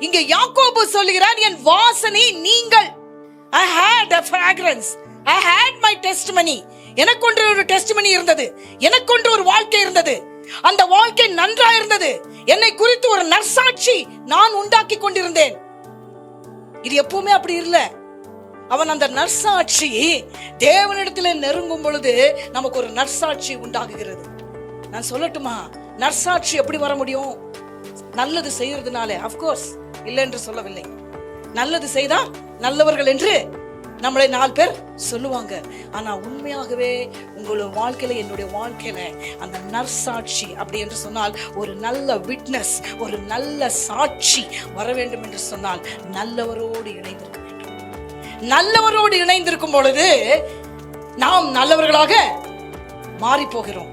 இங்க யாக்கோபு சொல்லுகிறார், என் வாசனை நீங்கள். I had a fragrance, I had my testimony. எனக்கொன்று ஒரு டெஸ்டிமனி இருந்தது, எனக்கொன்று ஒரு வாழ்க்கை இருந்தது. அந்த வாழ்க்கை நன்றா இருந்தது. என்னை குறித்து ஒரு நற்சாட்சி நான் உண்டாக்கி கொண்டிருந்தேன். இது எப்பவுமே அப்படி இல்ல. அவன் அந்த நற்சாட்சி தேவனிடத்தில் நெருங்கும் பொழுது நமக்கு ஒரு நற்சாட்சி உண்டாகுகிறது. நான் சொல்லட்டுமா, நற்சாட்சி எப்படி வர முடியும்? நல்லது செய்யறதுனால. அப்கோர்ஸ் இல்லை என்று சொல்லவில்லை. நல்லது செய்தா நல்லவர்கள் என்று நம்மளை 4 பேர் சொல்லுவாங்க. ஆனா உண்மையாகவே உங்களோட வாழ்க்கையில, என்னுடைய வாழ்க்கையில அந்த நற்சாட்சி அப்படி என்று சொன்னால், ஒரு நல்ல விட்னஸ், ஒரு நல்ல சாட்சி வர வேண்டும் என்று சொன்னால் நல்லவரோடு இணைந்திருக்க வேண்டும். நல்லவரோடு இணைந்திருக்கும் பொழுது நாம் நல்லவர்களாக மாறி போகிறோம்.